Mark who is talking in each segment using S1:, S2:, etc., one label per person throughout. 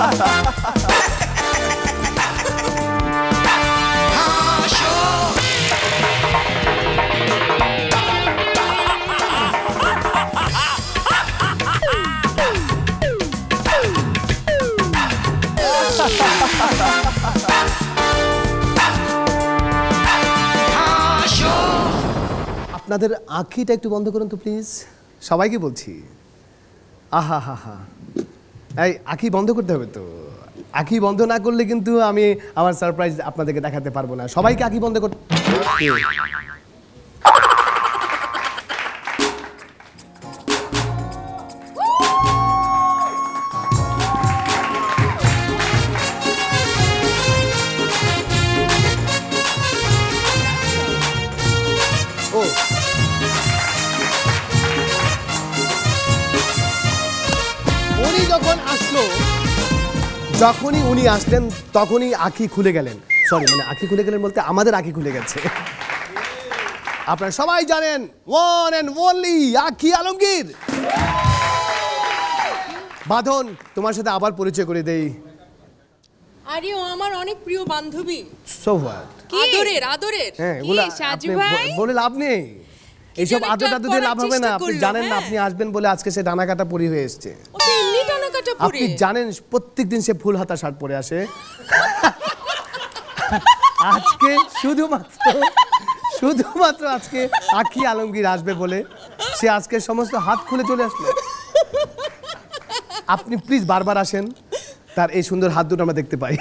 S1: আপনাদের আঁখিটা একটু বন্ধ করুন তো প্লিজ, সবাইকে বলছি। আহা হা হা, এই আঁখি বন্ধ করতে হবে তো। আঁখি বন্ধ না করলে কিন্তু আমি আমার সারপ্রাইজ আপনাদেরকে দেখাতে পারবো না। সবাইকে আঁখি বন্ধ করতে। যখনই উনি আসলেন তখনই আঁখি খুলে গেলেন। সরি, মানে আঁখি খুলে গেলেন বলতে আমাদের আঁখি খুলে গেছে। আপনারা সবাই জানেন ওয়ান এন্ড ওনলি আঁখি আলমগীর। বাঁধন, তোমার সাথে আবার পরিচয় করে দেই।
S2: আরে ও আমার অনেক প্রিয় বান্ধবী।
S1: So what?
S2: আদরের আদরের।
S1: হ্যাঁ, সাজু ভাই বলে লাভ নেই। এইসব আদর দিয়ে লাভ হবে না। আপনি জানেন না আপনি আসবেন বলে আজকে সে ডানা কাটা পরি হয়ে এসেছে। আপনি জানেন প্রত্যেকদিন সে ফুল হাতা শার্ট পরে আসে। আজকে শুধুমাত্র আজকে আঁখি আলমগীর আসবে বলে সে আজকে সমস্ত হাত খুলে চলে আসলো। আপনি প্লিজ বারবার আসেন, তার এই সুন্দর হাত দুটো আমরা দেখতে পাই।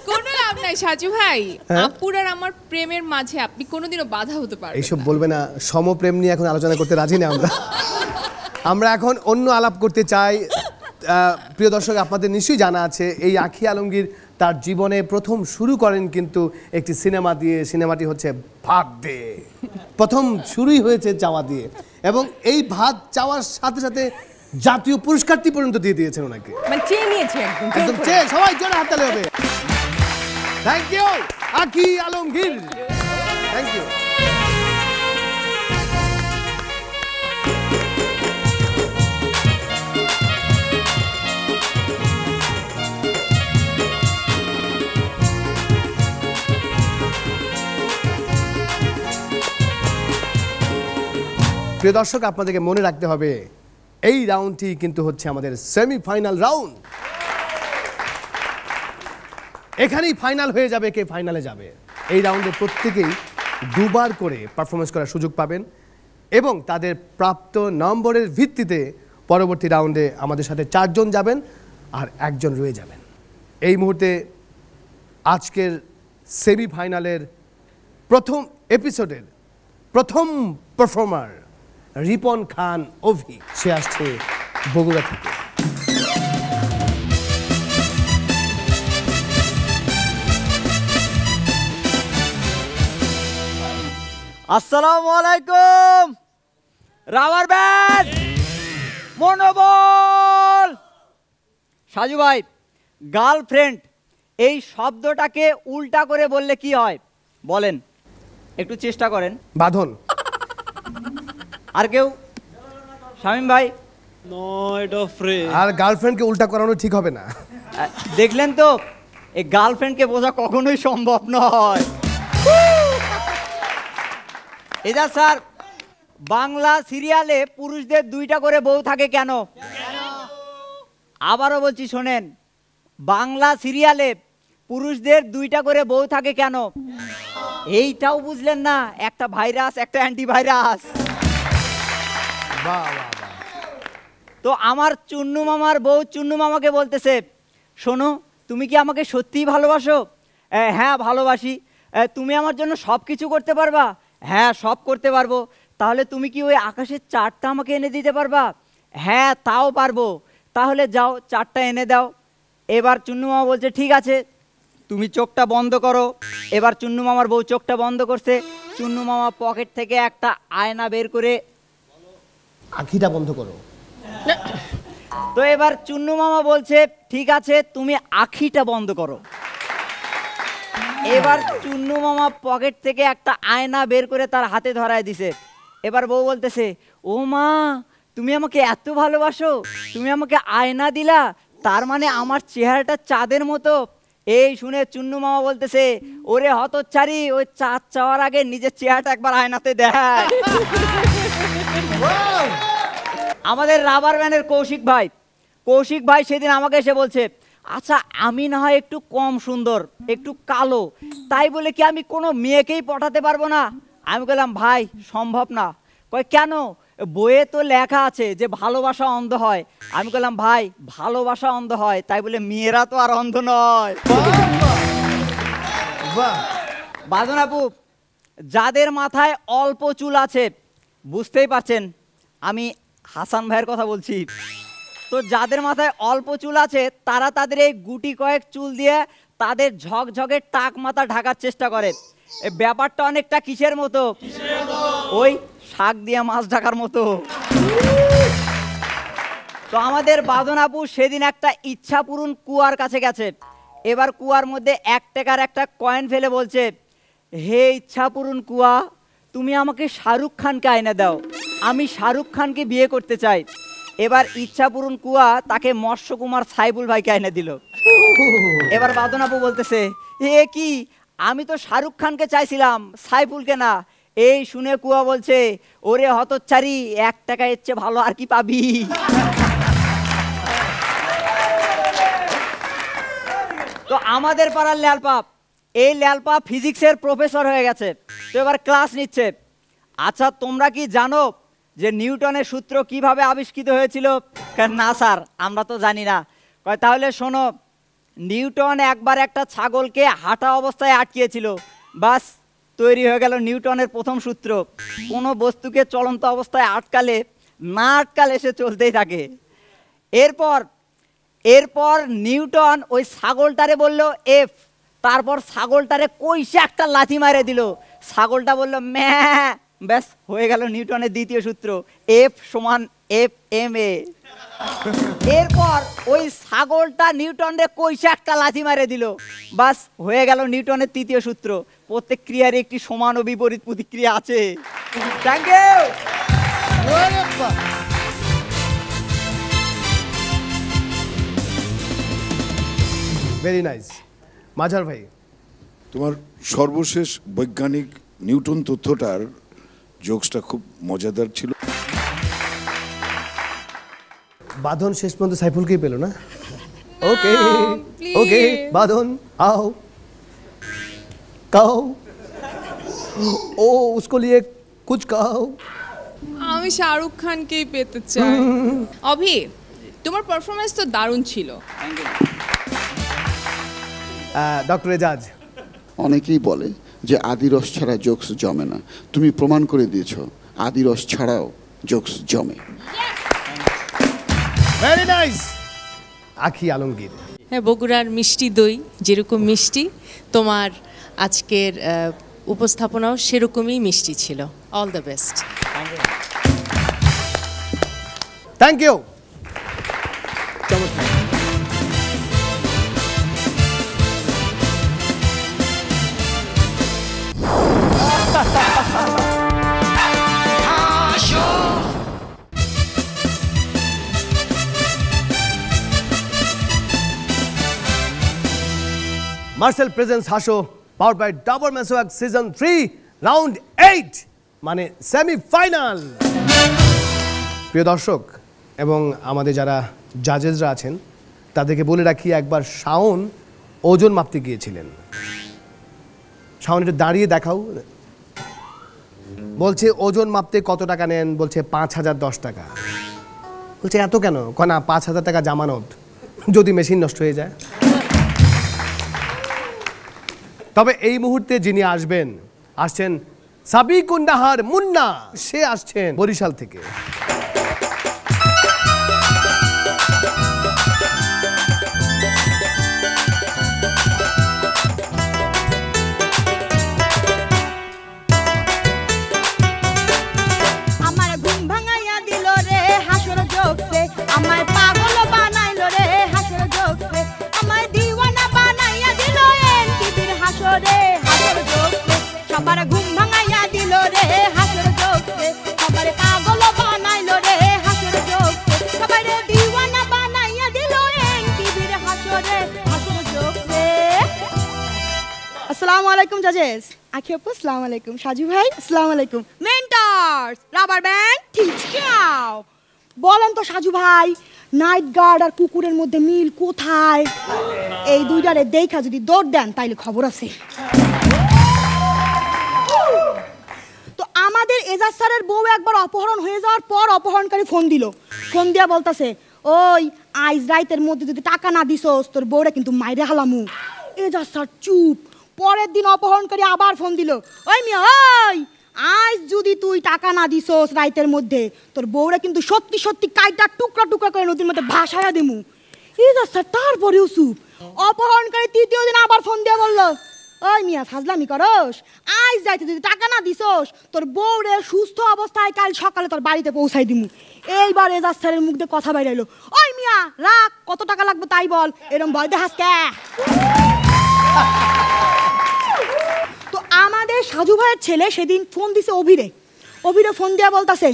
S3: কোনো লাভ নাই সাজু ভাই, আপুর আর আমার প্রেমের মাঝে আপনি কোনোদিনও বাধা হতে পারবেন না।
S1: এইসব বলবে না, সমপ্রেম নিয়ে এখন আলোচনা করতে রাজি না আমরা এখন অন্য আলাপ করতে চাই। প্রিয় দর্শক, আপনাদের নিশ্চয়ই জানা আছে এই আঁখি আলমগীর তার জীবনে প্রথম শুরু করেন কিন্তু একটি সিনেমা দিয়ে। সিনেমাটি হচ্ছে ভাত দে। প্রথম শুরুই হয়েছে চাওয়া দিয়ে, এবং এই ভাত চাওয়ার সাথে সাথে জাতীয় পুরস্কারটি পর্যন্ত দিয়ে দিয়েছেন ওনাকে।
S2: মানে চেয়ে নিয়েছে
S1: একদম চেয়ে। সবাই জোরে হাততালি হবে। Thank you Ankhi Alamgir, thank you. প্রিয় দর্শক, আপনাদেরকে মনে রাখতে হবে এই রাউন্ডটি কিন্তু হচ্ছে আমাদের সেমিফাইনাল রাউন্ড। এখানেই ফাইনাল হয়ে যাবে কে ফাইনালে যাবে। এই রাউন্ডে প্রত্যেকেই দুবার করে পারফরমেন্স করার সুযোগ পাবেন এবং তাদের প্রাপ্ত নম্বরের ভিত্তিতে পরবর্তী রাউন্ডে আমাদের সাথে 4 জন যাবেন আর 1 জন রয়ে যাবেন। এই মুহূর্তে আজকের সেমিফাইনালের প্রথম এপিসোডের প্রথম পারফর্মার রিপন খান অভি, সে আসছে বগুড়া থেকে।
S4: আসসালামু আলাইকুম। রাবার ব্যান্ড মনোবল। সাজু ভাই, গার্লফ্রেন্ড এই শব্দটাকে উল্টা করে বললে কি হয় বলেন, একটু চেষ্টা করেন।
S1: বাঁধন।
S4: আর কেউ? শামীম ভাই।
S1: আর গার্লফ্রেন্ডকে উল্টা করানো ঠিক হবে না।
S4: দেখলেন তো, এই গার্লফ্রেন্ডকে বোঝা কখনোই সম্ভব নয়। এটা স্যার, বাংলা সিরিয়ালে পুরুষদের 2টা করে বউ থাকে কেন? আবারও বলছি শোনেন, বাংলা সিরিয়ালে পুরুষদের 2টা করে বউ থাকে কেন? এইটাও বুঝলেন না? একটা ভাইরাস, একটা অ্যান্টিভাইরাস। তো আমার চুন্নু মামার বউ চুন্নু মামাকে বলতেছে, শোনো তুমি কি আমাকে সত্যিই ভালোবাসো? হ্যাঁ ভালোবাসি। তুমি আমার জন্য সব কিছু করতে পারবা? হ্যাঁ সব করতে পারবো। তাহলে তুমি কি ওই আকাশের চাঁদটা আমাকে এনে দিতে পারবা? হ্যাঁ তাও পারবো। তাহলে যাও চাঁদটা এনে দাও। এবার চুন্নু মামা বলছে ঠিক আছে, তুমি চোখটা বন্ধ করো। এবার চুন্নু মামার বউ চোখটা বন্ধ করছে। চুন্নু মামা পকেট থেকে একটা আয়না বের করে,
S1: আঁখিটা বন্ধ করো।
S4: তো এবার চুন্নু মামা বলছে ঠিক আছে, তুমি আঁখিটা বন্ধ করো। এবার চুন্নু মামা পকেট থেকে একটা আয়না বের করে তার হাতে ধরায় দিছে। এবার বউ বলতেছে, ও মা তুমি আমাকে এত ভালোবাসো, তুমি আমাকে আয়না দিলা, তার মানে আমার চেহারাটা চাঁদের মতো। এই শুনে চুন্নু মামা বলতেছে, ওরে হতচ্ছাড়ি, ওই চাঁদ চাওয়ার আগে নিজের চেহারাটা একবার আয়নাতে দেখ। আমাদের রাবার ব্যান্ডের কৌশিক ভাই সেদিন আমাকে এসে বলছে, আচ্ছা আমি না হয় একটু কম সুন্দর, একটু কালো, তাই বলে কি আমি কোনো মেয়েকেই পটাতে পারবো না? আমি বললাম ভাই সম্ভব না। কয় কেন? বইয়ে তো লেখা আছে যে ভালোবাসা অন্ধ হয়। আমি বললাম ভাই ভালোবাসা অন্ধ হয়, তাই বলে মেয়েরা তো আর অন্ধ নয়। বাঁধন আপু, যাদের মাথায় অল্প চুল আছে, বুঝতেই পারছেন আমি হাসান ভাইয়ের কথা বলছি, তো যাদের মাথায় অল্প চুল আছে তারা তাদের এই গুটি কয়েক চুল দিয়ে তাদের ঝকঝকে টাক মাথা ঢাকার চেষ্টা করে। এই ব্যাপারটা অনেকটা কিসের মতো? ওই শাক দিয়ে মাছ ঢাকার মতো। তো আমাদের বাঁধন আপু সেদিন একটা ইচ্ছা পূরণ কুয়ার কাছে গেছে। এবার কুয়ার মধ্যে 1 টাকার একটা কয়েন ফেলে বলছে, হে ইচ্ছা পূরণ কুয়া, তুমি আমাকে শাহরুখ খানকে আইনা দাও, আমি শাহরুখ খানকে বিয়ে করতে চাই। এবার ইচ্ছা পূরণ কুয়া তাকে মৎস্যকুমার সাইফুল ভাইকে আইনা দিল। এবার বাঁধন আপু বলতেছে, এ কি, আমি তো শাহরুখ খানকে চাইছিলাম, সাইফুলকে না। এই শুনে কুয়া বলছে, ওরে হতচ্ছাড়ি, 1 টাকা এর চেয়ে ভালো আর কি পাবি? তো আমাদের পাড়ার ল্যালপাপ, এই ল্যালপাপ ফিজিক্সের প্রফেসর হয়ে গেছে, তো এবার ক্লাস নিচ্ছে। আচ্ছা তোমরা কি জানো যে নিউটনের সূত্র কিভাবে আবিষ্কৃত হয়েছিল? না স্যার আমরা তো জানি না। কয় তাহলে শোনো, নিউটন একবার একটা ছাগলকে হাঁটা অবস্থায় আটকিয়েছিল, বাস তৈরি হয়ে গেল নিউটনের প্রথম সূত্র। কোনো বস্তুকে চলন্ত অবস্থায় আটকালে না আটকালে সে চলতেই থাকে। এরপর নিউটন ওই ছাগলটারে বলল এফ, তারপর ছাগলটারে কইসে একটা লাথি মারে দিল, ছাগলটা বলল ম্যা, ব্যাস হয়ে গেল নিউটনের দ্বিতীয় সূত্র, এফ সমান এফ এম এ। এরপর ওই ছাগলটা নিউটনরে কইসে একটা লাথি মারে দিল, বাস হয়ে গেল নিউটনের তৃতীয় সূত্র। প্রত্যেক ক্রিয়ার একটি সমান ও বিপরীত প্রতিক্রিয়া আছে। Thank you.
S1: Very nice. মাঝার ভাই,
S5: তোমার সর্বশেষ বৈজ্ঞানিক নিউটন তথ্যটার জোকসটা খুব মজাদার ছিল।
S1: বাঁধন শেষ পর্যন্ত সাইফুলকেই পেল না? ওকে ওকে বাঁধন आओ कहो ओ उसको लिए कुछ कहो।
S3: আমি শাহরুখ খানকেই পেতে চাই। অভি, তোমার পারফরমেন্স তো দারুণ ছিল।
S1: ডক্টর এজাজ,
S6: অনেকেই বলে যে আদিরস ছাড়া জোকস জমে না, তুমি প্রমাণ করে দিয়েছো আদিরস ছাড়াও জোকস জমে।
S1: Very nice. আখি আলমগীর,
S2: হ্যাঁ, বগুড়ার মিষ্টি দই যেরকম মিষ্টি, তোমার আজকের উপস্থাপনাও সেরকমই মিষ্টি ছিল। All the best.
S1: Thank you. Marcel presence Haso powered by Dabur Meswak season 3 round 8 মানে সেমিফাইনাল। প্রিয় দর্শক এবং আমাদের যারা জাজেসরা আছেন তাদেরকে বলে রাখি, একবার শাওন ওজন মাপতে গিয়েছিলেন। শাওন একটু দাঁড়িয়ে দেখাও, বলছে ওজন মাপতে কত টাকা নেন? বলছে 5010 টাকা। বলছে এত কেন? না 5000 টাকা জামানত, যদি মেশিন নষ্ট হয়ে যায়। তবে এই মুহূর্তে যিনি আসছেন সাবিকুন্নাহার মুন্না, সে আসছেন বরিশাল থেকে।
S7: আমার ঘুম ভাঙাইয়া দিল রে হাসর জোকসে, আমার পাগল বানাইল রে হাসর জোকসে, আমার দিওয়ানা বানাইয়া দিল এনটিভির হাসরে হাসর জোকসে, সবার ঘুম ভাঙাইয়া দিল রে হাসর জোকসে, সবার পাগল বানাইল আলাইকুম জাজেস। আখি আপু আসসালামু আলাইকুম। সাজু ভাই আসসালামু আলাইকুম। মেন্টরস, রাবার ব্যান্ড, ঠিকঠাক। বলেন তো সাজু ভাই, নাইট গার্ড আর কুকুরের মধ্যে মিল কোথায়? এই দুইটারে দেখা যদি দৌড় দেন তাইলে খবর আছে। তো আমাদের এজাজ স্যারের বউ একবার অপহরণ হয়ে যাওয়ার পর অপহরণকারী ফোন দিল। ফোন দিয়া বলতেছে, ওই আইজ রাইতের মধ্যে যদি টাকা না দিছস তোর বউরে কিন্তু মাইরে হালামু। এজাজ স্যার চুপ। পরের দিন অপহরণকারী আবার ফোন দিল, ওই মিয়া ওই আজ যদি তুই টাকা না দিছস রাইতের মধ্যে তোর বউরে কিন্তু সত্যি সত্যি কাইটা টুকরা টুকরা করে নদীর মধ্যে ভাসায়া দেমু। এজাজ স্যার তারপরেও চুপ। অপহরণকারী তৃতীয় দিন আবার ফোন দিয়ে বলল, ওই মিয়া ফাজলামি করস, আজ যাইতে যদি টাকা না দিছস তোর বউরে সুস্থ অবস্থায় কাল সকালে তোর বাড়িতে পৌঁছাই দিমু। এইবার এজাজ স্যারের মুখ দিয়ে কথা বাইরে এলো, ওই মিয়া রাখ, কত টাকা লাগবে তাই বল, এরম ভয় দেখাস কে? তো আমাদের সাজু ভাইয়ের ছেলে সেদিন ফোন দিছে অভিরে। অভিরে ফোন দিয়া বলতাছে,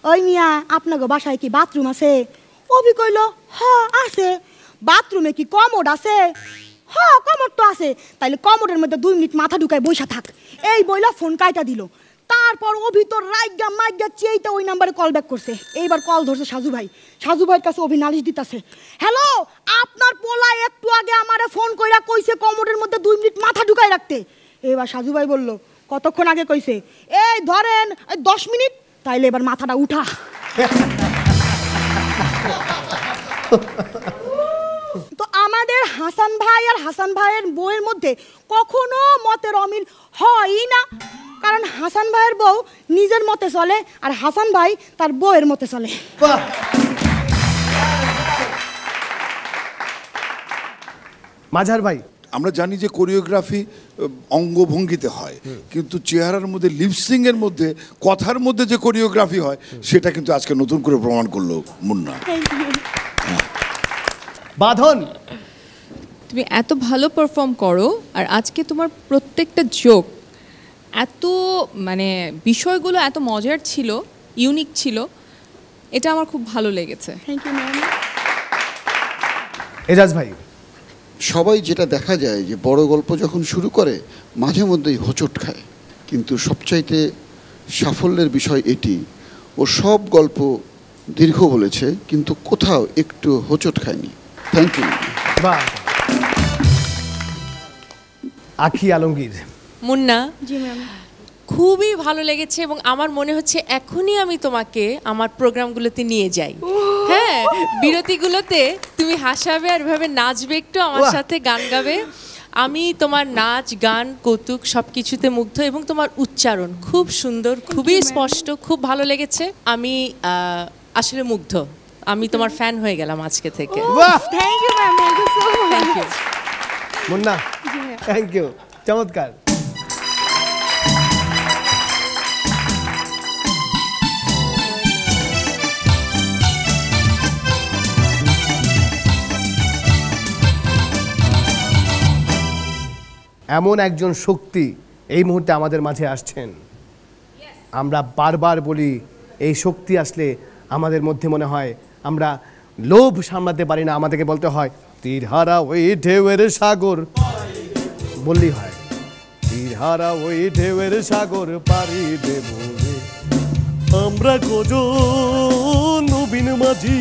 S7: ওই মিয়া আপনাকে বাসায় কি বাথরুম আছে? অভি কইল, হ্যাঁ আছে। বাথরুমে কি কমোড আছে? হ্যাঁ কমোড তো আছে। তাইলে কমোডের মধ্যে 2 মিনিট মাথা ঢুকায় বইসা থাক। এই বইলা ফোন কাইটা দিল। তারপর অভি তো রাইগা মাইগা চেইটা ওই নাম্বারে কল ব্যাক করছে। এইবার কল ধরছে সাজু ভাই। সাজু ভাইয়ের কাছে অভি নালিশ দিতেছে, হ্যালো আপনার পোলা একটু আগে আমারে ফোন কইরা কইছে কমোডের মধ্যে 2 মিনিট মাথা ঢুকায় রাখতে। এবার সাজু ভাই বলল, কতক্ষণ আগে কইছে? এই ধরেন 10 মিনিট। তাইলে এবার মাথাটা উঠা। তো আমাদের হাসান ভাই আর হাসান ভাইয়ের বউয়ের মধ্যে কখনো মতের অমিল হয়ই না, কারণ হাসান ভাইয়ের বউ নিজের মতে চলে আর হাসান ভাই তার বউয়ের মতে চলে।
S1: মাঝার ভাই,
S5: আমরা জানি যে কোরিওগ্রাফি অঙ্গভঙ্গিতে হয়, কিন্তু চেহারার মধ্যে লিপসিং এর মধ্যে কথার মধ্যে যে কোরিওগ্রাফি হয় সেটা কিন্তু আজকে নতুন করে প্রমাণ করলো মুন্না।
S1: বাঁধন,
S3: তুমি এত ভালো পারফর্ম করো আর আজকে তোমার প্রত্যেকটা জোক এত মানে বিষয়গুলো এত মজার ছিল, ইউনিক ছিল, এটা আমার খুব ভালো লেগেছে।
S7: Thank you ma'am.
S1: এজাজ ভাই,
S6: সবাই যেটা দেখা যায় যে বড় গল্প যখন শুরু করে মাঝে মধ্যেই হোঁচট খায়, কিন্তু সবচাইতে সাফল্যের বিষয় এটি, ও সব গল্প দীর্ঘ বলেছে কিন্তু কোথাও একটু হোঁচট খায়নি। Thank you.
S1: বাহ। আখি আলমগীর,
S2: মুন্না,
S7: জি ম্যাম।
S2: খুবই ভালো লেগেছে এবং আমার মনে হচ্ছে এখনই আমি তোমাকে আমার প্রোগ্রামগুলোতে নিয়ে যাই। হ্যাঁ, বিরতিগুলোতে তুমি হাসাবে আর এভাবে নাচবে, একটু আমার
S1: বাহ।
S2: সাথে গান গাবে। আমি তোমার নাচ গান কৌতুক সব কিছুতে মুগ্ধ এবং তোমার উচ্চারণ খুব সুন্দর, খুবই স্পষ্ট, খুব ভালো লেগেছে। আমি আসলে মুগ্ধ, আমি তোমার ফ্যান হয়ে গেলাম আজকে থেকে।
S1: বাহ।
S7: Thank you ma'am, thank you so
S2: thank
S7: much.
S2: You.
S1: Munna, thank you, চমৎকার। এমন একজন শক্তি এই মুহূর্তে আমাদের মাঝে আসছেন। আমরা বারবার বলি এই শক্তি আসলে আমাদের মধ্যে মনে হয় আমরা লোভ সামলাতে পারি না, আমাদেরকে বলতে হয় তীরহারা ওই ঢেউয়ের সাগর, বললেই হয় তীরহারা ওই ঢেউয়ের সাগর পাড়ি দেব রে। আমরা কজন নবীন মাঝি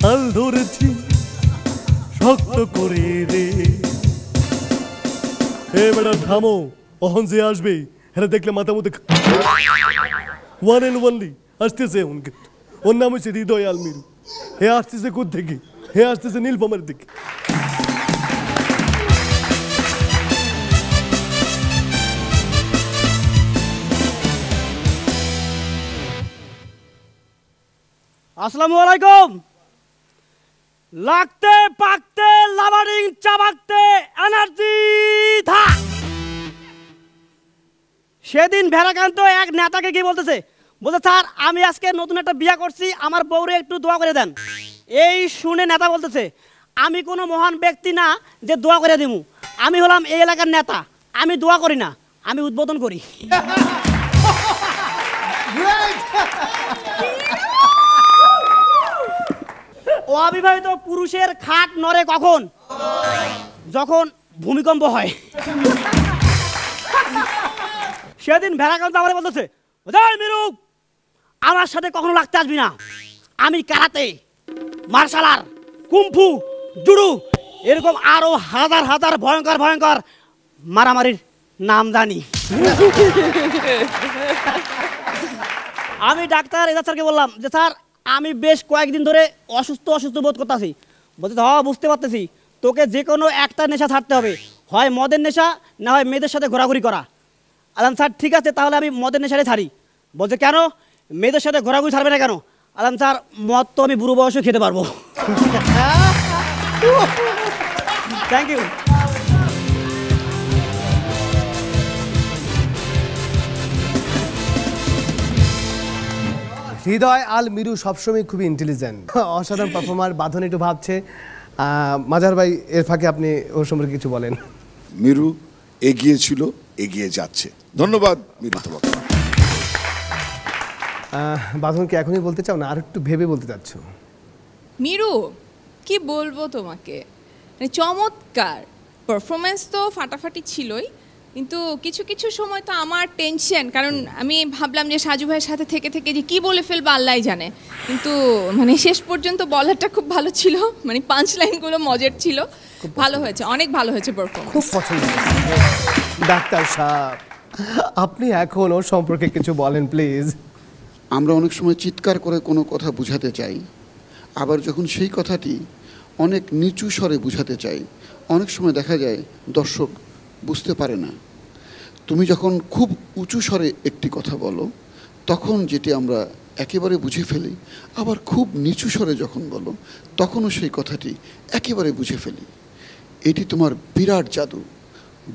S1: হাল ধরেছি শক্ত করে রে। এ বেটা থামো, অহন যে আসবে হ্যাঁ দেখলে মাথা মধ্যে ওয়ান অ্যান্ড ওনলি আসতেছে। ওর নাম হচ্ছে হৃদয় আলমির। হে আসতেছে কোথ থেকে? হে আসতেছে নীলফামারীর দিকে।
S8: আসসালামু আলাইকুম। লাগতে পাকতে লাভারিং চাবাকতে এনার্জি ধা। সেদিন ভেড়াকান্ত এক নেতাকে কি বলতেছে, বলছে স্যার আমি আজকে নতুন একটা বিয়ে করছি, আমার বউরে একটু দোয়া করে দেন। এই শুনে নেতা বলতেছে, আমি কোনো মহান ব্যক্তি না যে দোয়া করে দিমু, আমি হলাম এই এলাকার নেতা, আমি দোয়া করি না, আমি উদ্বোধন করি। অবিবাহিত পুরুষের খাট নড়ে কখন? যখন ভূমিকম্প হয়। সেদিন ভেড়াকান্ত আমার বলতেছে, ওই মিরু, আমার সাথে কখনো লাগতে আসবি না, আমি karate, martial art, kung fu, judo এরকম আরো হাজার হাজার ভয়ঙ্কর ভয়ঙ্কর মারামারির নাম জানি। আমি ডাক্তার এজাজ স্যারকে বললাম যে স্যার আমি বেশ কয়েকদিন ধরে অসুস্থ অসুস্থ বোধ করতেছি। বলতে হ্যাঁ বুঝতে পারতেছি, তোকে যে কোনো একটা নেশা ছাড়তে হবে, হয় মদের নেশা না হয় মেয়েদের সাথে ঘোরাঘুরি করা। আলাম স্যার ঠিক আছে তাহলে আমি মদের নেশাটাই ছাড়ি। বলছে কেন, মেয়েদের সাথে ঘোরাঘুরি ছাড়বে না কেন? আলাম স্যার মদ তো আমি বুড়ো বয়সে খেতে পারবো। Thank you.
S1: হৃদয় আল মিরু সবসময় খুবই ইন্টেলিজেন্ট, অসাধারণ পারফর্মার। বাঁধন একটু ভাবছে, মাজার ভাই এর ফাঁকে আপনি ওর সম্পর্কে কিছু বলেন।
S5: মিরু এগিয়ে ছিল, এগিয়ে যাচ্ছে। ধন্যবাদ মিরু তোমাকে।
S1: বাঁধন কি এখনই বলতে চাও না আর একটু ভেবে বলতে চাচ্ছ?
S3: মিরু কি বলবো তোমাকে, মানে চমৎকার পারফরমেন্স তো ফাটাফাটি ছিলই, কিন্তু কিছু কিছু সময় তো আমার টেনশন, কারণ আমি ভাবলাম যে সাজু ভাইয়ের সাথে থেকে থেকে যে কী বলে ফেলবো আল্লাহ জানে, কিন্তু মানে শেষ পর্যন্ত বলারটা খুব ভালো ছিল, মানে পাঁচ লাইনগুলো মজার ছিল, ভালো হয়েছে, অনেক ভালো হয়েছে পারফরমেন্স।
S1: খুব পছন্দ। ডাক্তার সাহেব আপনি এখন ওর সম্পর্কে কিছু বলেন প্লিজ।
S6: আমরা অনেক সময় চিৎকার করে কোনো কথা বুঝাতে চাই, আবার যখন সেই কথাটি অনেক নিচু স্বরে বুঝাতে চাই, অনেক সময় দেখা যায় দর্শক বুঝতে পারে না। তুমি যখন খুব উঁচু স্বরে একটি কথা বলো তখন যেটি আমরা একেবারে বুঝে ফেলি, আবার খুব নিচু স্বরে যখন বলো তখনও সেই কথাটি একেবারে বুঝে ফেলি। এটি তোমার বিরাট জাদু,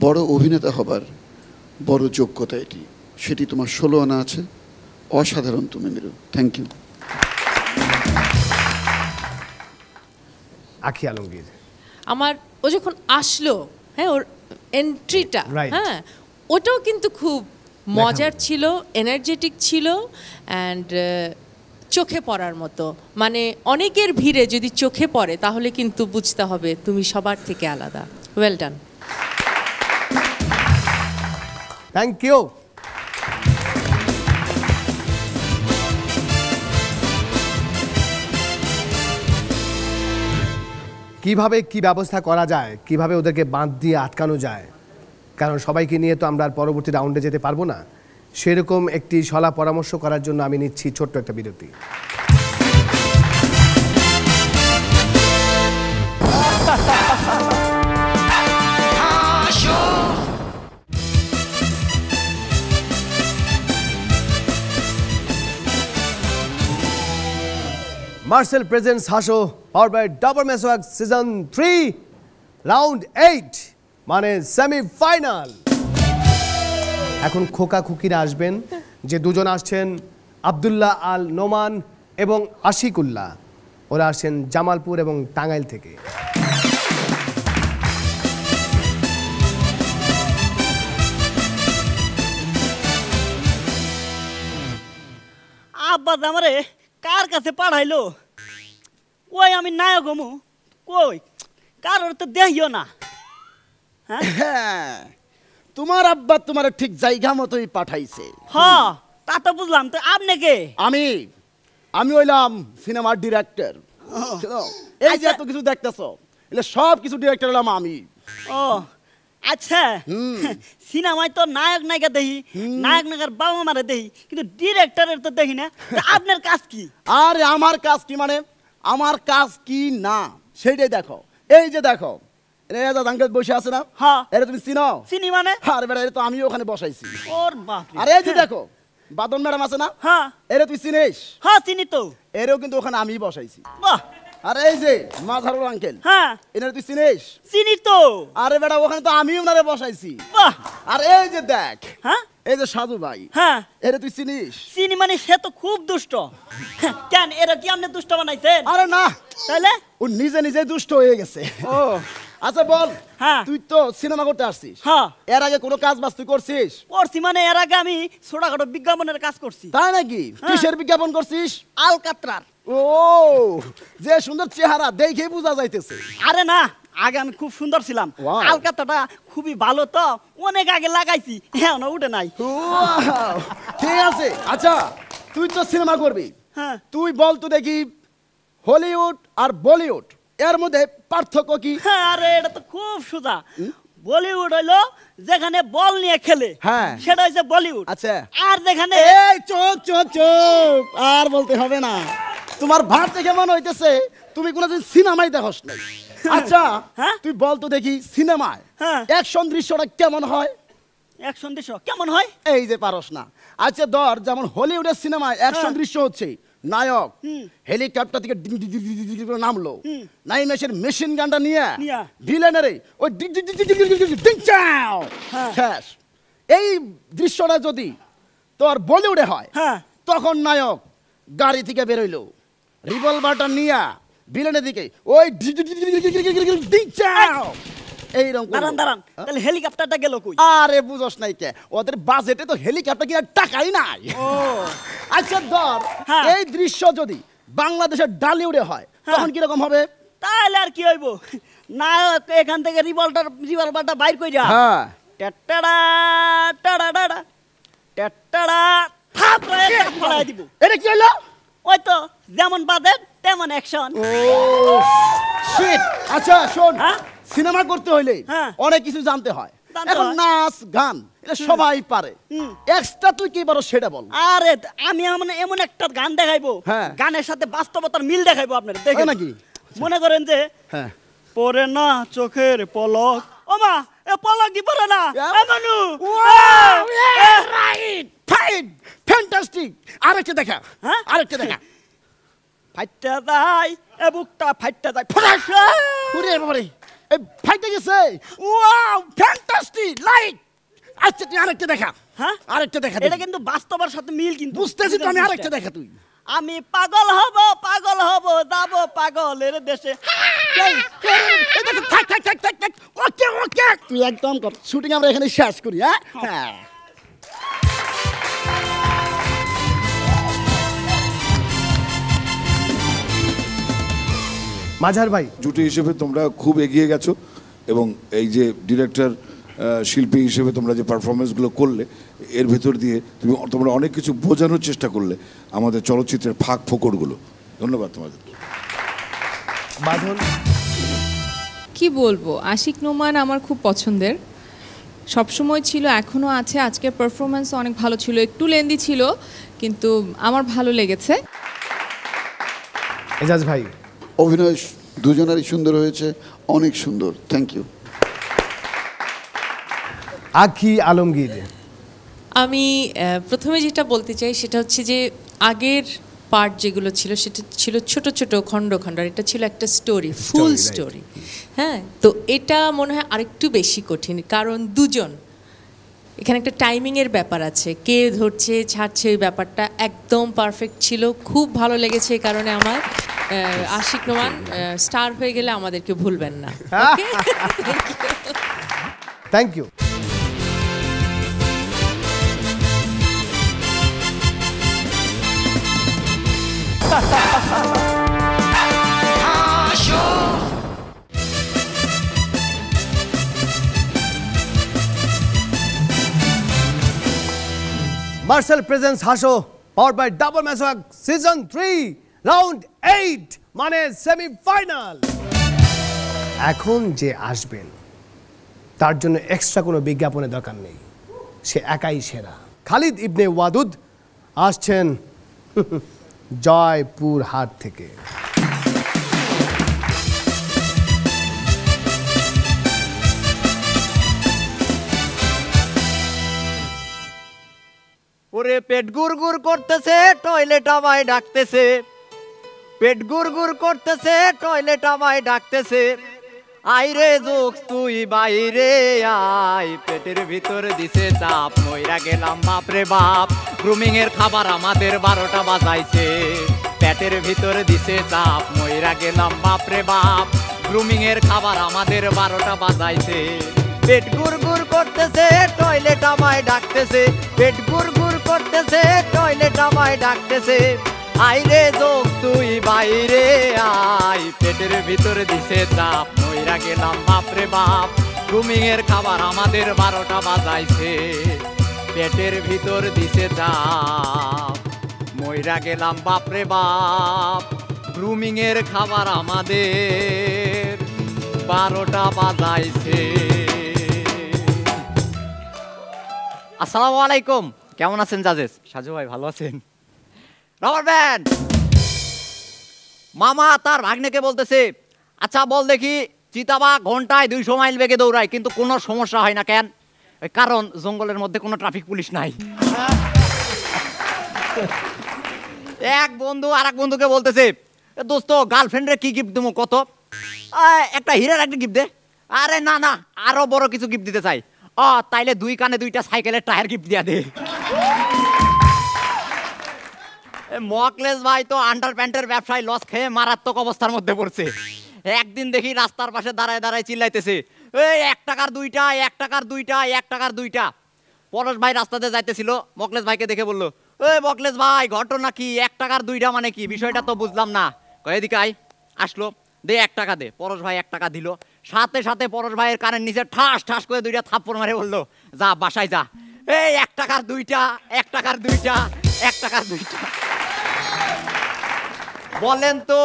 S6: বড় অভিনেতা হবার বড় যোগ্যতা এটি, সেটি তোমার 16 আনা আছে, অসাধারণ তুমি মিরু। Thank you.
S1: আখি আলমগীর,
S2: আমার ও যখন আসলো, হ্যাঁ ওর এন্ট্রিটা, হ্যাঁ ওটাও কিন্তু খুব মজার ছিল, এনার্জেটিক ছিল অ্যান্ড চোখে পড়ার মতো। মানে অনেকের ভিড়ে যদি চোখে পড়ে তাহলে কিন্তু বুঝতে হবে তুমি সবার থেকে আলাদা। Well done.
S1: Thank you. কিভাবে কি ব্যবস্থা করা যায়, কিভাবে ওদেরকে বাঁধ দিয়ে আটকানো যায়, কারণ সবাইকে নিয়ে তো আমরা আর পরবর্তী রাউন্ডে যেতে পারবো না, সেরকম একটি সলা পরামর্শ করার জন্য আমি নিচ্ছি ছোট্ট একটা বিরতি। মার্সেল প্রেজেন্টস হাসো পাওয়ারড বাই ডাবর মেসওয়াক সিজন 3 রাউন্ড 8 মানে সেমিফাইনাল। এখন খোকা খুকিরা আসবেন, যে দুজন আসছেন আব্দুল্লাহ আল নোমান এবং আশিকুল্লাহ, ওরা আসছেন জামালপুর এবং টাঙ্গাইল থেকে।
S8: আব্বা আমারে কার কাছে পাঠাইলো? কই আমি নায়ক হমু, কই কারোর তো দেখিও না।
S9: হ্যাঁ, তোমার আব্বা তোমার ঠিক জায়গা মতোই পাঠাইছে।
S8: হ্যাঁ তা তো বুঝলাম, তো আপনি কে?
S9: আমি হইলাম সিনেমার ডিরেক্টর। এই যে এত কিছু দেখতেছো, এলে সব কিছু ডিরেক্টর হলাম আমি।
S8: ও আচ্ছা, সিনেমায় তো নায়ক নায়িকা দেখি, নায়ক নায়িকার বাবা মারে দেখি, কিন্তু ডিরেক্টরের তো দেখি না। আপনার কাজ কি?
S9: আরে আমার কাজ কি মানে, আমার কাজ কি না সেটাই দেখো। এই যে দেখো রেজা আঙ্কেল বসে আছে না?
S8: হ্যাঁ।
S9: এটা তুমি চিনো?
S8: চিনি মানে?
S9: আরে বেটা এটা তো আমি ওখানে বসাইছি।
S8: ওর বাপ।
S9: আরে এই যে দেখো বাদন ম্যাডাম আছে না?
S8: হ্যাঁ।
S9: এটা তুই চিনিস?
S8: হ্যাঁ চিনি তো।
S9: এরও কিন্তু ওখানে আমি বসাইছি।
S8: বাহ।
S9: আরে এই যে মাঝারুল আঙ্কেল,
S8: হ্যাঁ
S9: এনারে তুই চিনিস?
S8: চিনি তো।
S9: আরে বেটা ওখানে তো আমি ওনারে বসাইছি।
S8: বাহ।
S9: আর এই যে দেখ,
S8: হ্যাঁ
S9: এই যে সাধু ভাই,
S8: হ্যাঁ
S9: এরে তুই চিনিস?
S8: চিনি মানে সে তো খুব দুষ্ট। কেন এরা কি আপনি দুষ্ট বানাইছেন?
S9: আরে না,
S8: তাইলে
S9: ও নিজে নিজে দুষ্ট হয়ে গেছে।
S8: ও
S9: আচ্ছা বল,
S8: হ্যাঁ
S9: তুই তো সিনেমা করতে আসছিস,
S8: হ্যাঁ
S9: এর আগে কোনো কাজ বাজ তুই করছিস?
S8: করছি মানে এর আগে আমি ছোটখাটো বিজ্ঞাপনের কাজ করছি।
S9: তাই নাকি? কিসের বিজ্ঞাপন করছিস?
S8: আলকাত্রার।
S9: ও যে সুন্দর চেহারা দেখে বোঝা যাইতেছে।
S8: আরে না, আগে আমি খুব সুন্দর ছিলাম
S9: Wow.
S8: আলকাতাটা খুবই ভালো তো অনেক আগে লাগাইছি হ্যাঁ না উঠে নাই
S9: Wow, ঠিক আছে আচ্ছা তুই তো সিনেমা করবি
S8: হ্যাঁ
S9: তুই বল তো দেখি হলিউড আর বলিউড এর মধ্যে পার্থক্য কি?
S8: হ্যাঁ, আরে এটা তো খুব সোজা বলিউড হইলো যেখানে বল নিয়ে খেলে
S9: হ্যাঁ।
S8: সেটা হইছে বলিউড
S9: আচ্ছা
S8: আর যেখানে
S9: এই চুপ চুপ চুপ আর বলতে হবে না তোমার ভাব দেখে মনে হইতেছে তুমি কোনোদিন সিনেমাই দেখোস নাই আচ্ছা
S8: হ্যাঁ?
S9: তুই বল তো দেখি সিনেমায়
S8: হ্যাঁ।
S9: অ্যাকশন দৃশ্যটা কেমন হয়?
S8: অ্যাকশন দৃশ্য কেমন হয়
S9: এই যে পারস না আচ্ছা ধর যেমন হলিউডের সিনেমায় অ্যাকশন দৃশ্য হচ্ছে নায়ক হেলিকপ্টার থেকে ding ding ding ding ding ding করে নামলো নাইমেশের মেশিন গানটা নিয়ে
S8: নিয়া।
S9: ভিলেনারে ওই ding ding ding ding ding ding ding চাও
S8: হ্যাঁ।
S9: শেষ এই দৃশ্যটা যদি তোর বলিউডে হয়
S8: হ্যাঁ।
S9: তখন নায়ক গাড়ি থেকে বেরোইলো রিভলভারটা নিয়ে ভিলেনের দিকে ওই ding ding ding ding ding ding ding ding চাও এইরকম করলো।
S8: দাঁড়ান দাঁড়ান তাহলে হেলিকপ্টারটা গেল কই
S9: আরে বুঝোস নাই কে ওদের বাজেটে তো হেলিকপ্টার কিনার টাকাই নাই
S8: ও
S9: আচ্ছা ধর
S8: হ্যাঁ।
S9: এই দৃশ্য যদি বাংলাদেশের ডালিউডে হয় তখন কিরকম হবে?
S8: তাহলে আর কি হইব না এখান থেকে রিভলভারটা বাইর কইরা
S9: হ্যাঁ
S8: টেটাড়া টাড়াড়া টেটাড়া থাপ করে পড়াই দিব
S9: এটা কি হলো?
S8: ওই তো যেমন বাজেট তেমন অ্যাকশন
S9: ও শিট আচ্ছা শোন
S8: হ্যাঁ?
S9: সিনেমা করতে হইলে
S8: হ্যাঁ।
S9: অনেক কিছু জানতে হয়
S8: জানতে
S9: এখন
S8: হয়।
S9: নাচ গান এটা সবাই পারে এক্সট্রা তুই কি পারো সেটা বল।
S8: আরে আমি এমন একটা গান দেখাইবো
S9: হ্যাঁ।
S8: গানের সাথে বাস্তবতার মিল দেখাইবো আপনারা দেখেন
S9: নাকি?
S8: মনে করেন যে
S9: হ্যাঁ
S8: পরে না চোখের পলক ও মা এ পলক দি পরে না এ মানু
S9: রাইট ফাইন ফ্যান্টাস্টিক আরেকটা দেখা
S8: হ্যাঁ?
S9: আরেকটা দেখা
S8: ফাইটটা যায় এ বুকটা ফাইটটা যায়
S9: ওরে বাবারে এই ফাইটে গেছে ওয়াও ফ্যান্টাস্টিক লাইক আচ্ছা তুই আরেকটা দেখা
S8: হ্যাঁ
S9: আরেকটা দেখা
S8: এটা কিন্তু বাস্তবের সাথে মিল কিন্তু
S9: বুঝতেছি তো আমি আরেকটা দেখা তুই
S8: আমি পাগল হব যাব পাগলের দেশে
S9: থাক থাক থাক থাক থাক ওকে ওকে তুই একদম কর শুটিং আমরা এখানে শেষ করি হ্যাঁ হ্যাঁ
S1: মাঝার ভাই
S5: জুটি হিসেবে তোমরা খুব এগিয়ে গেছো এবং এই যে ডিরেক্টর শিল্পী হিসেবে তোমরা যে পারফরমেন্সগুলো করলে এর ভেতর দিয়ে তোমরা অনেক কিছু বোঝানোর চেষ্টা করলে আমাদের চলচ্চিত্রের ফাঁক ফোকরগুলো ধন্যবাদ তোমাদের।
S1: বাঁধন
S3: কি বলবো আশিক নোমান আমার খুব পছন্দের সবসময় ছিল এখনও আছে আজকের পারফরমেন্স অনেক ভালো ছিল একটু লেন্দি ছিল কিন্তু আমার ভালো লেগেছে
S1: এজাজ ভাই
S6: অভিনয় দুজনেরই সুন্দর হয়েছে অনেক সুন্দর থ্যাংক ইউ
S1: আখি আলমগীর
S2: আমি প্রথমে যেটা বলতে চাই সেটা হচ্ছে যে আগের পার্ট যেগুলো ছিল সেটা ছিল ছোট ছোট খণ্ড খণ্ড আর এটা ছিল একটা স্টোরি ফুল স্টোরি হ্যাঁ তো এটা মনে হয় আরেকটু বেশি কঠিন কারণ দুজন এখানে একটা টাইমিংয়ের ব্যাপার আছে কে ধরছে ছাড়ছে ওই ব্যাপারটা একদম পারফেক্ট ছিল খুব ভালো লেগেছে এই কারণে আমার আশিক নোমান স্টার হয়ে গেলে আমাদেরকে ভুলবেন না
S1: থ্যাংক ইউ মার্সেল প্রেজেন্স হাসো পাওয়ার বাই ডাবল ম্যাসওয়াক সিজন 3 রাউন্ড 8 মানে সেমিফাইনাল এখন যে আসবেন তার জন্য এক্সট্রা কোনো বিজ্ঞাপনের দরকার নেই সে একাই সেরা খালিদ ইবনে ওয়াদুদ আসছেন জয়পুরহাট থেকে
S4: ওরে পেট গুড়গুড় করতেছে টয়লেট আমায় ডাকতেছে পেট গুড়গুড় করতেছে টয়লেট আমায় ডাকতেছে আইরে যোগ তুই বাইরে আয় পেটের ভিতর দিছে চাপ মইরা গেলাম বাপরে বাপ গ্রুমিং এর খাবার আমাদের 12টা বাজাইছে পেটের ভিতর দিছে চাপ মইরা গেলাম বাপরে বাপ গ্রুমিং এর খাবার আমাদের 12টা বাজাইছে পেট গুড়গুড় করতেছে টয়লেট আমায় ডাকতেছে পেট গুড়গুড় করতেছে টয়লেট আমায় ডাকতেছে আইরে যোগ তুই বাইরে আয়
S10: পেটের ভিতরে দিছে চাপ মইরা গেলাম বাপরে বাপ গ্রুমিং এর খাবার আমাদের 12টা বাজাইছে পেটের ভিতর দিছে চাপ মইরা গেলাম বাপরে বাপ গ্রুমিং এর খাবার আমাদের 12টা বাজাইছে। আসসালামু আলাইকুম, কেমন আছেন জাজেস? সাজু ভাই ভালো আছেন? Rubber band. মামা তার ভাগ্নেকে বলতেছে, আচ্ছা বল দেখি চিতাবাঘ ঘন্টায় 200 মাইল বেগে দৌড়ায় কিন্তু কোনো সমস্যা হয় না কেন? কারণ জঙ্গলের মধ্যে কোনো ট্রাফিক পুলিশ নাই। এক বন্ধু আর এক বন্ধুকে বলতেছে, দোস্ত গার্লফ্রেন্ডে কি গিফট দেবো কত? একটা হীরার একটা গিফট দে। আরে না না, আরো বড় কিছু গিফট দিতে চাই। তাইলে 2 কানে 2টা সাইকেলের টায়ার গিফট দিয়া দে। মকলেশ ভাই তো আন্ডার প্যান্টের ব্যবসায় লস খেয়ে মারাত্মক অবস্থার মধ্যে পড়ছে। একদিন দেখি রাস্তার পাশে দাঁড়ায় দাঁড়ায় চিল্লাইতেছে, এই 1 টাকার 2টা, 1 টাকার 2টা, 1 টাকার 2টা। পরশ ভাই রাস্তাতে যাইতেছিল, মকলেশ ভাইকে দেখে বললো, এই মকলেশ ভাই ঘটনা কি? 1 টাকার 2টা মানে কি? বিষয়টা তো বুঝলাম না। এদিকে আয়। আসলো, দে 1 টাকা দে। পরশ ভাই 1 টাকা দিল। সাথে সাথে পরশ ভাইয়ের কানের নিচে ঠাস ঠাস করে 2টা থাপ্পড় মারে বললো, যা বাসায় যা। এই 1 টাকার 2টা, 1 টাকার 2টা, 1 টাকার 2টা। বলেন তো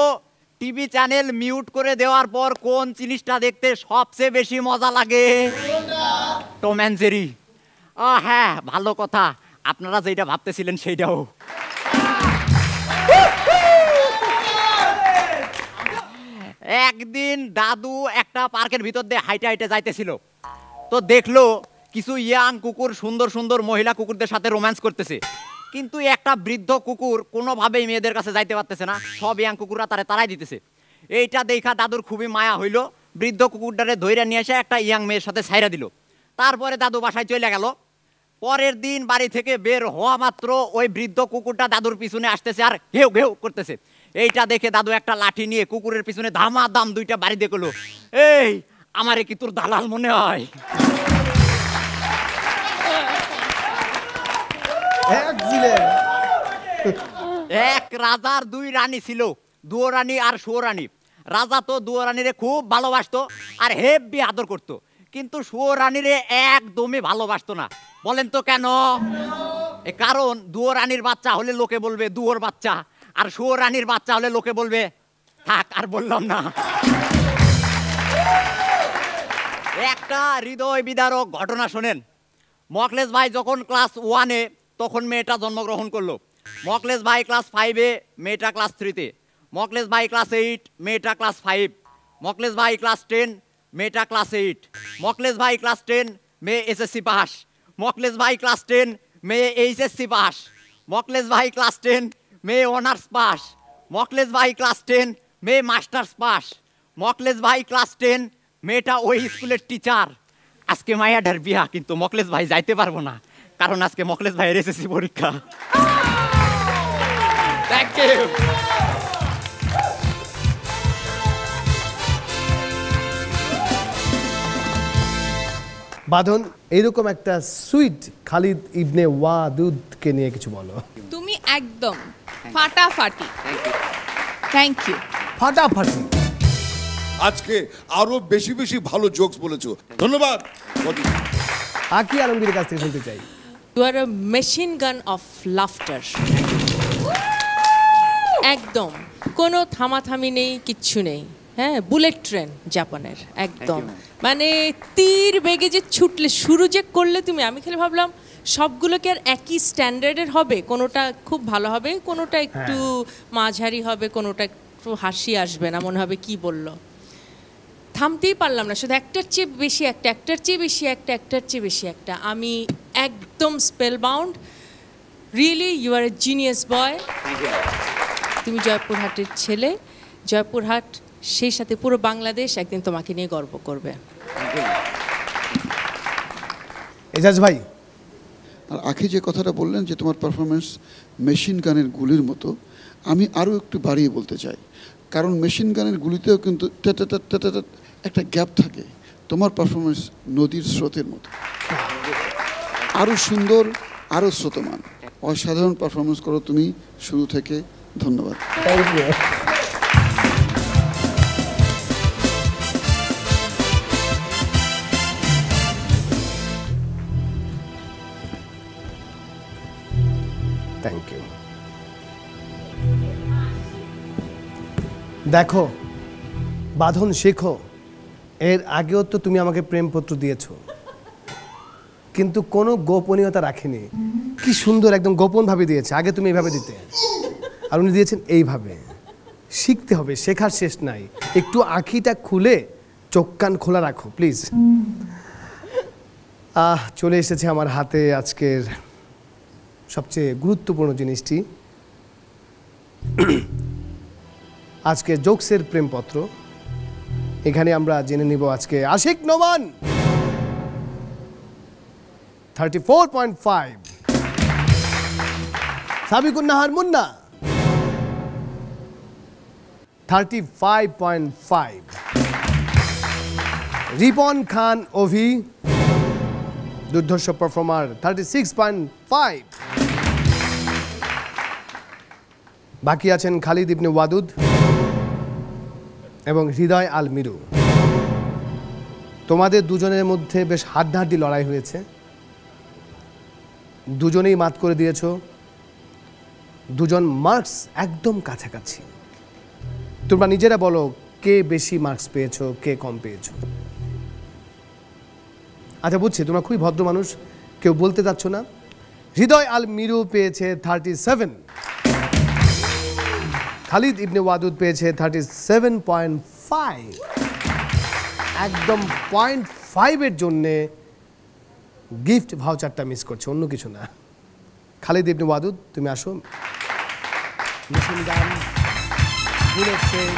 S10: টিভি চ্যানেল মিউট করে দেওয়ার পর কোন জিনিসটা দেখতে সবচেয়ে বেশি মজা লাগে? Tom and Jerry. হ্যাঁ, ভালো কথা, আপনারা যেটা ভাবতেছিলেন সেইটাও। একদিন দাদু একটা পার্কের ভিতর দিয়ে হাইটে হাইটে যাইতেছিল, তো দেখলো কিছু ইয়াং কুকুর সুন্দর সুন্দর মহিলা কুকুরদের সাথে রোম্যান্স করতেছে, কিন্তু একটা বৃদ্ধ কুকুর কোনোভাবেই মেয়েদের কাছে যাইতে পারতেছে না, সব ইয়াং কুকুররা তারাই দিতেছে। এইটা দেখা দাদুর খুবই মায়া হইল, বৃদ্ধ কুকুরটারে ধইরা নিয়ে এসে একটা ইয়াং মেয়ের সাথে ছাইরা দিল। তারপরে দাদু বাসায় চলে গেল। পরের দিন বাড়ি থেকে বের হওয়া মাত্র ওই বৃদ্ধ কুকুরটা দাদুর পিছনে আসতেছে আর ঘেউ ঘেউ করতেছে। এইটা দেখে দাদু একটা লাঠি নিয়ে কুকুরের পিছনে ধামাধাম 2টা বাড়ি দিয়ে গেল। এই আমারে কি তোর দালাল মনে হয়? এক রাজার 2 রানী ছিল, দুয়োরানী আর সুয়োরানী। রাজা তো দুয়োরানীরে খুব ভালোবাসতো আর হেব্বি আদর করতো, কিন্তু সুয়োরানীরে একদমই ভালোবাসতো না। বলেন তো কেন? কারণ দুয়োরানীর বাচ্চা হলে লোকে বলবে দুয়োর বাচ্চা, আর সুয়োরানীর বাচ্চা হলে লোকে বলবে থাক আর বললাম না। একটা হৃদয় বিদারক ঘটনা শোনেন। মকলেশ ভাই যখন ক্লাস 1-এ তখন মেয়েটা জন্মগ্রহণ করলো। মকলেশ ভাই ক্লাস 5-এ, মেয়েটা ক্লাস 3-তে। মকলেশ ভাই ক্লাস 8, মেয়েটা ক্লাস 5। মকলেশ ভাই ক্লাস 10, মেয়েটা ক্লাস 8। মকলেশ ভাই ক্লাস 10, মেয়ে এসএসসি পাস। মকলেশ ভাই ক্লাস 10, মেয়ে এইচএসসি পাস। মকলেশ ভাই ক্লাস 10, মেয়ে অনার্স পাস। মকলেশ ভাই ক্লাস 10, মেয়ে মাস্টার্স পাস। মকলেশ ভাই ক্লাস 10, মেয়েটা ওই স্কুলের টিচার। আজকে মায়াডার বিয়া, কিন্তু মকলেশ ভাই যাইতে পারবো না, কারণ আজকে মকলেশ ভাইয়ের এসএসসি পরীক্ষা। Thank you.
S1: বাঁধন, এইরকম একটা সুইট খালিদ ইবনে ওয়াদুদকে নিয়ে কিছু বলো।
S3: তুমি একদম ফাটাফাটি। Thank you.
S1: ফাটাফাটি।
S5: আজকে আরো বেশি বেশি ভালো জোকস বলেছো, ধন্যবাদ।
S1: আকি আলমগীরের কাছ থেকে শুনতে চাই।
S2: You are a machine gun of laughter. একদম কোনো থামাথামি নেই, কিচ্ছু নেই। হ্যাঁ, বুলেট ট্রেন জাপানের একদম, মানে তীর বেগে যে ছুটলে, শুরু যে করলে তুমি, আমি খালি ভাবলাম সবগুলোকে আর একই স্ট্যান্ডার্ডের হবে, কোনোটা খুব ভালো হবে, কোনোটা একটু মাঝারি হবে, কোনোটা একটু হাসি আসবে না, মনে হবে কি বললো। থামতেই পারলাম না, শুধু একটার চেয়ে বেশি একটা, একটার চেয়ে বেশি একটা, একটার চেয়ে বেশি একটা। আমি একদম spellbound. Really you are a genius boy. তুমি জয়পুরহাটের ছেলে, জয়পুরহাট সেই সাথে পুরো বাংলাদেশ একদিন তোমাকে নিয়ে গর্ব করবে।
S1: এজাজ ভাই,
S6: আর আখি যে কথাটা বললেন যে তোমার পারফরমেন্স মেশিন গানের গুলির মতো, আমি আরও একটু বাড়িয়ে বলতে চাই, কারণ মেশিন গানের গুলিতেও কিন্তু একটা গ্যাপ থাকে। তোমার পারফরমেন্স নদীর স্রোতের মতো, আরও সুন্দর, আরও স্রোতমান, অসাধারণ পারফরমেন্স করো তুমি শুরু থেকে। ধন্যবাদ।
S1: Thank you. দেখো বাঁধন শেখো, এর আগেও তো তুমি আমাকে প্রেমপত্র দিয়েছো, কিন্তু কোনো গোপনীয়তা রাখেনি। কি সুন্দর একদম গোপনভাবে দিয়েছে, আগে তুমি এইভাবে দিতে, আর উনি দিয়েছেন এইভাবে। শিখতে হবে, শেখার শেষ নাই। একটু আঁখিটা খুলে চোখ কান খোলা রাখো প্লিজ। চলে এসেছে আমার হাতে আজকের সবচেয়ে গুরুত্বপূর্ণ জিনিসটি, আজকের জোকসের প্রেমপত্র। এখানে আমরা জেনে নিব আজকে আশিক নোমান 34.5, সাবিকুন নাহার মুন্না 35.5, রিপন খান অভি দুর্ধর্ষ পারফর্মার 36.5, বাকি আছেন খালিদ ইবনে ওয়াদুদ এবং হৃদয় আল মিরু। তোমাদের দুজনের মধ্যে বেশ হাড্ডাহাড্ডি লড়াই হয়েছে, দুজনেই মাত করে দিয়েছো, দুজন মার্কস একদম কাছাকাছি। তোমরা নিজেরা বলো কে বেশি মার্কস পেয়েছো, কে কম পেয়েছো। আচ্ছা বুঝছি তোমরা খুবই ভদ্র মানুষ, কেউ বলতে চাচ্ছ না। হৃদয় আল মিরু পেয়েছে 37, খালিদ ইবনে ওয়াদুদ পেয়েছে 37.5, একদম 0.5-এর জন্যে গিফট ভাউচারটা মিস করছে, অন্য কিছু না। খালিদ ইবনে ওয়াদুদ তুমি আসো। মিশন গান বুলেট ট্রেন